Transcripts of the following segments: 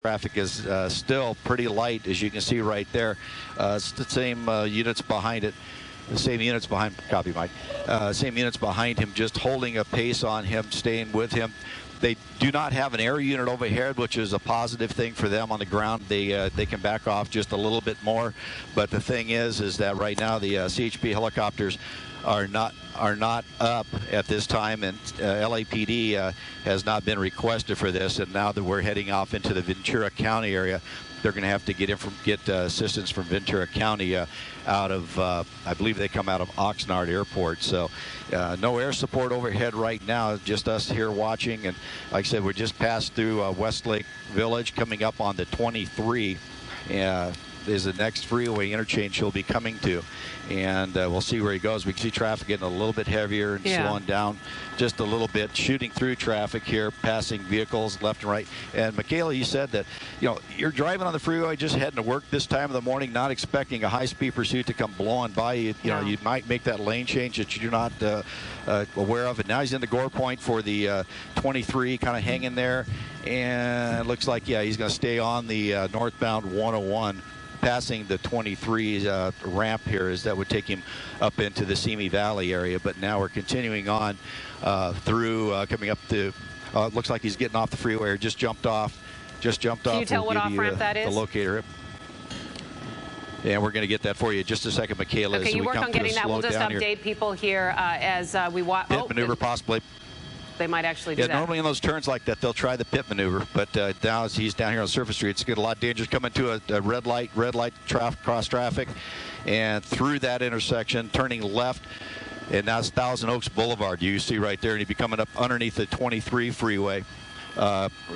Traffic is still pretty light, as you can see right there. It's the same units behind it. The same units behind, copy Mike, same units behind him, just holding a pace on him, staying with him. They do not have an air unit overhead, which is a positive thing for them on the ground. They can back off just a little bit more. But the thing is that right now the CHP helicopters are not up at this time, and LAPD has not been requested for this. And now that we're heading off into the Ventura County area, they're going to have to get assistance from Ventura County out of, I believe they come out of Oxnard Airport. So no air support overhead right now, just us here watching. And like I said, we just passed through Westlake Village, coming up on the 23. Is the next freeway interchange he'll be coming to, and we'll see where he goes. We can see traffic getting a little bit heavier and slowing down just a little bit, shooting through traffic here, passing vehicles left and right. And Michaela, you said that, you know, you're driving on the freeway, just heading to work this time of the morning, not expecting a high-speed pursuit to come blowing by you. You know, you might make that lane change that you're not aware of. And now he's in the gore point for the 23, kind of hanging there, and it looks like he's going to stay on the northbound 101. Passing the 23 ramp here, as that would take him up into the Simi Valley area. But now we're continuing on through, coming up to, it looks like he's getting off the freeway, or just jumped off. Can you tell what off-ramp that is? The locator. And we're going to get that for you in just a second, Michaela. Okay, you work on getting that. We'll just update people here as we watch. Pit maneuver possibly. They might actually do that. Normally in those turns like that, they'll try the pit maneuver, but now as he's down here on Surface Street, it's getting a lot dangerous coming to a red light cross traffic, and through that intersection, turning left, and now it's Thousand Oaks Boulevard. You see right there, and he'd be coming up underneath the 23 freeway.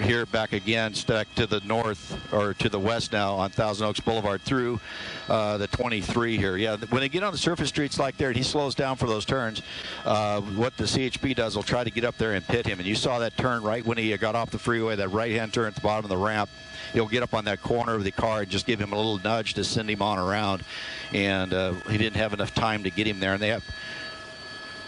Here back again, stuck to the north, or to the west now on Thousand Oaks Boulevard through the 23 here. Yeah, when they get on the surface streets like there and he slows down for those turns, what the CHP does, will try to get up there and pit him. And you saw that turn right when he got off the freeway, that right-hand turn at the bottom of the ramp. He'll get up on that corner of the car and just give him a little nudge to send him on around. And he didn't have enough time to get him there. And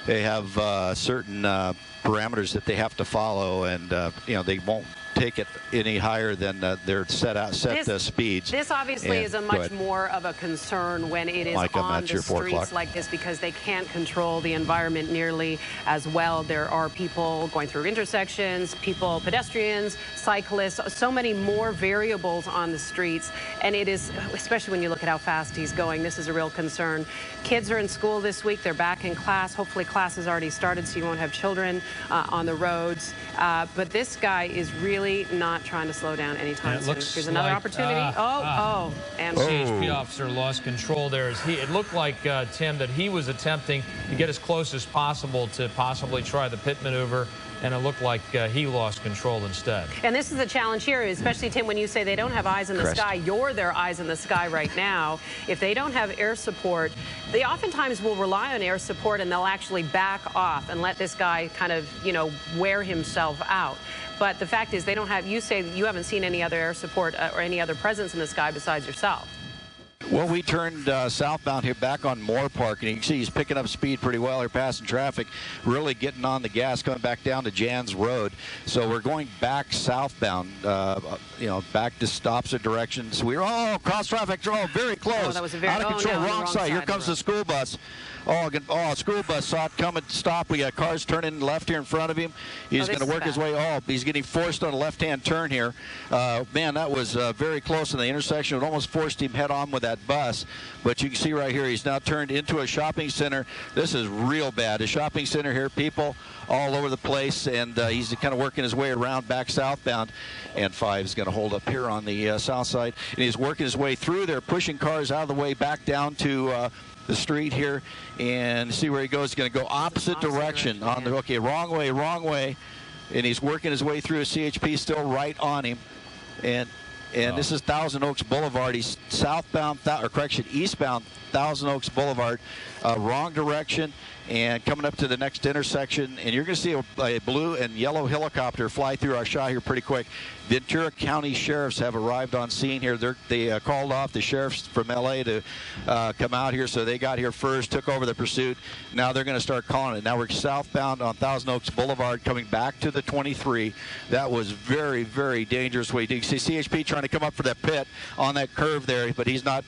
they have certain parameters that they have to follow, and you know, they won't take it any higher than their set speeds. This obviously is a much more of a concern when it is on the streets like this, because they can't control the environment nearly as well. There are people going through intersections, pedestrians, cyclists, so many more variables on the streets, and it is, especially when you look at how fast he's going, this is a real concern. Kids are in school this week. They're back in class. Hopefully class has already started, so you won't have children on the roads. But this guy is really not trying to slow down anytime soon. Here's another opportunity. And CHP officer lost control there. It looked like, Tim, that he was attempting to get as close as possible to possibly try the pit maneuver, and it looked like he lost control instead. And this is the challenge here, especially, Tim, when you say they don't have eyes in the sky. You're their eyes in the sky right now. If they don't have air support, they oftentimes will rely on air support, and they'll actually back off and let this guy kind of, you know, wear himself out. But the fact is, they don't have, you say you haven't seen any other air support or any other presence in the sky besides yourself. Well, we turned southbound here back on Moore Park, and you can see he's picking up speed pretty well. They're passing traffic, really getting on the gas, coming back down to Jan's Road. So we're going back southbound, you know, back to opposite directions. We're cross traffic, very close. Oh, that was a very, out of control, wrong side. Here comes the school bus. School bus saw it come and stop. We got cars turning left here in front of him. He's going to work his way. He's getting forced on a left-hand turn here. Man, that was very close in the intersection. It almost forced him head-on with that bus. But you can see right here, he's now turned into a shopping center. This is real bad. A shopping center here, people all over the place, and he's kind of working his way around back southbound. And 5 is going to hold up here on the south side. And he's working his way through there, pushing cars out of the way back down to the street here, and see where he goes. He's going to go opposite direction on the wrong way, and he's working his way through. A CHP still right on him, and And this is Thousand Oaks Boulevard. He's eastbound Thousand Oaks Boulevard, wrong direction, and coming up to the next intersection. And you're going to see a blue and yellow helicopter fly through our shot here pretty quick. Ventura County sheriffs have arrived on scene here. They called off the sheriffs from L.A. to come out here, so they got here first, took over the pursuit. Now they're going to start calling it. Now we're southbound on Thousand Oaks Boulevard, coming back to the 23. That was very, very dangerous. You can see CHP trying to come up for that pit on that curve there, but he's not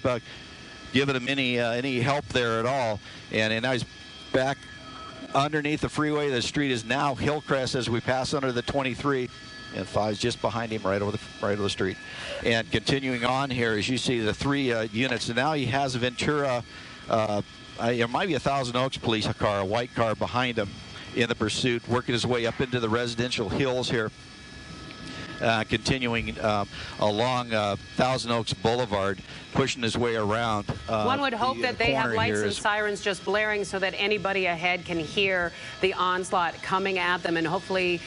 giving him any help there at all. And now he's back underneath the freeway. The street is now Hillcrest as we pass under the 23. And 5's just behind him, right over the street. And continuing on here, as you see the 3 units, and now he has a Ventura. It might be a Thousand Oaks police car, a white car behind him in the pursuit, working his way up into the residential hills here. Continuing along Thousand Oaks Boulevard, pushing his way around. One would hope that they have lights and sirens just blaring so that anybody ahead can hear the onslaught coming at them, and hopefully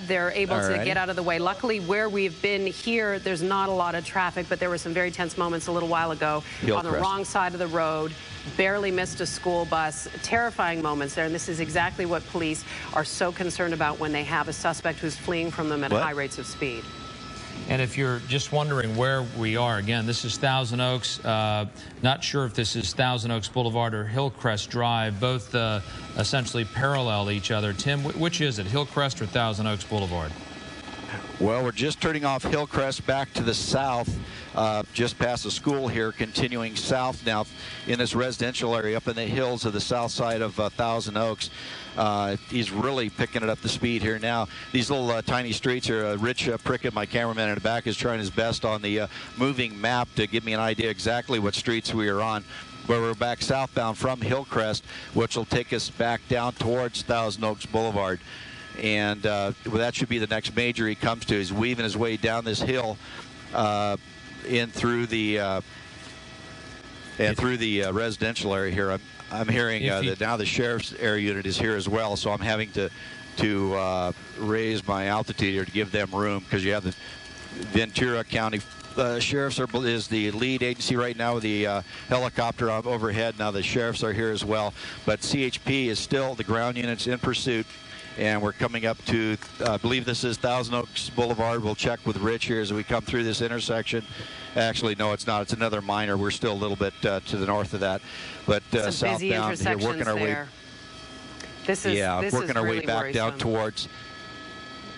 they're able to get out of the way. Luckily, where we've been here, there's not a lot of traffic, but there were some very tense moments a little while ago on the wrong side of the road. Barely missed a school bus. Terrifying moments there, and this is exactly what police are so concerned about when they have a suspect who's fleeing from them at high rates of speed. And if you're just wondering where we are, again, this is Thousand Oaks. Not sure if this is Thousand Oaks Boulevard or Hillcrest Drive. Both essentially parallel each other. Tim, which is it, Hillcrest or Thousand Oaks Boulevard? Well, we're just turning off Hillcrest back to the south, just past the school here, continuing south now in this residential area up in the hills of the south side of Thousand Oaks. He's really picking it up the speed here now. These little tiny streets are Rich Prickett, my cameraman in the back, is trying his best on the moving map to give me an idea exactly what streets we are on. Where we're back southbound from Hillcrest, which will take us back down towards Thousand Oaks Boulevard. And well, that should be the next major he comes to. He's weaving his way down this hill in through the residential area here. I'm hearing that now the sheriff's air unit is here as well, so I'm having to raise my altitude here to give them room, because you have the Ventura County Sheriffs is the lead agency right now with the helicopter overhead. Now the sheriffs are here as well, but CHP is still the ground units in pursuit. And we're coming up to, I believe this is Thousand Oaks Boulevard. We'll check with Rich here as we come through this intersection. Actually, no, it's not. It's another minor. We're still a little bit to the north of that. But southbound here, working our way. Working our way back down towards.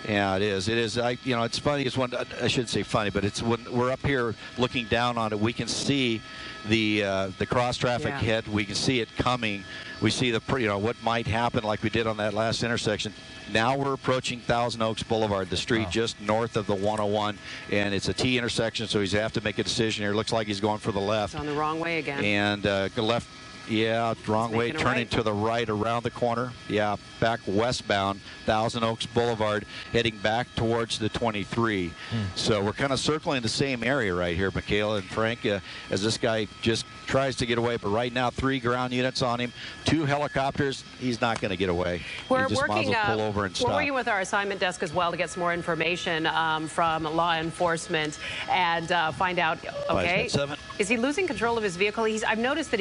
Yeah, it is. It is. You know, it's funny. It's one. I shouldn't say funny, but it's when we're up here looking down on it, we can see the cross traffic head. We can see it coming. We see what might happen, like we did on that last intersection. Now we're approaching Thousand Oaks Boulevard, the street just north of the 101, and it's a T intersection, so he's have to make a decision here. Looks like he's going for the left. He's on the wrong way again. And left. Yeah, wrong way, turning to the right around the corner. Yeah, back westbound, Thousand Oaks Boulevard, heading back towards the 23. So we're kind of circling the same area right here, Michaela and Frank, as this guy just tries to get away. But right now, 3 ground units on him, 2 helicopters. He's not going to get away. We're just working, pull over and stop. We're working with our assignment desk as well to get some more information from law enforcement and find out, okay, is he losing control of his vehicle? I've noticed that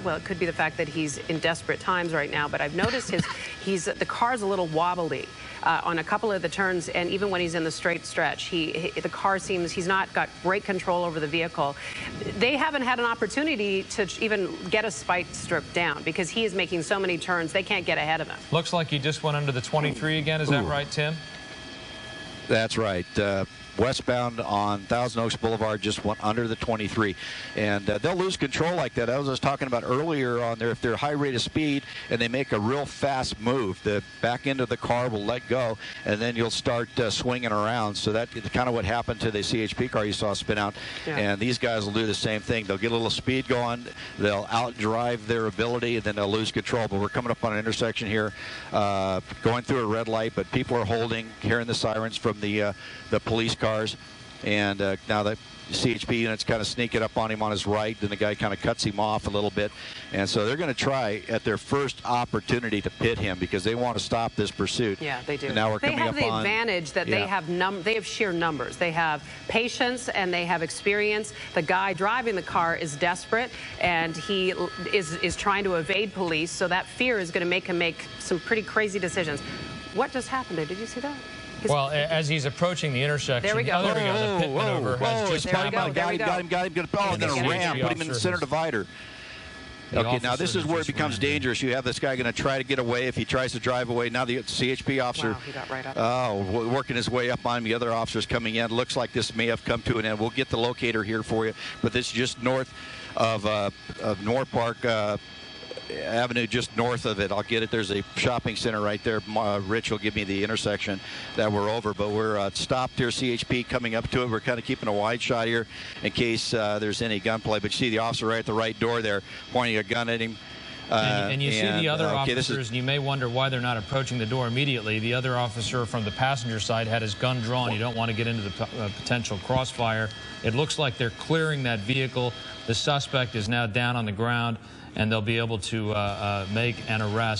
well, it could be the fact that he's in desperate times right now, but I've noticed the car's a little wobbly on a couple of the turns, and even when he's in the straight stretch, the car seems he's not got great control over the vehicle. They haven't had an opportunity to even get a spike strip down because he is making so many turns, they can't get ahead of him. Looks like he just went under the 23 again. Is that right, Tim? That's right. Westbound on Thousand Oaks Boulevard just went under the 23, and they'll lose control like that. I was talking about earlier on there, if they're high rate of speed and they make a real fast move, the back end of the car will let go, and then you'll start swinging around. So that's kind of what happened to the CHP car you saw spin out. And these guys will do the same thing. They'll get a little speed going, they'll outdrive their ability, and then they'll lose control. But we're coming up on an intersection here, going through a red light, but people are holding, hearing the sirens from the police cars, and now the CHP unit's kind of sneaking up on him on his right, then the guy kind of cuts him off a little bit, And so they're going to try at their first opportunity to pit him because they want to stop this pursuit. Yeah, they do. And now we're coming up on... They have the advantage that they have sheer numbers. They have patience and they have experience. The guy driving the car is desperate and he is trying to evade police, so that fear is going to make him make some pretty crazy decisions. What just happened there? Did you see that? Well, as he's approaching the intersection, there we go. Oh, there we go. The pit maneuver has just got him. Got him. Going to ram, put him in the center divider. Okay, now this is where it becomes dangerous. You have this guy going to try to get away. If he tries to drive away, now the CHP officer he got right up. Working his way up on him. The other officers coming in. Looks like this may have come to an end. We'll get the locator here for you, but this is just north of North Park Avenue, just north of it. I'll get it. There's a shopping center right there. Rich will give me the intersection that we're over, but we're stopped here. CHP coming up to it. We're kind of keeping a wide shot here in case there's any gunplay. But you see the officer right at the right door there, pointing a gun at him. And you see the other officers, and you may wonder why they're not approaching the door immediately. The other officer from the passenger side had his gun drawn. You don't want to get into the potential crossfire. It looks like they're clearing that vehicle. The suspect is now down on the ground, and they'll be able to make an arrest.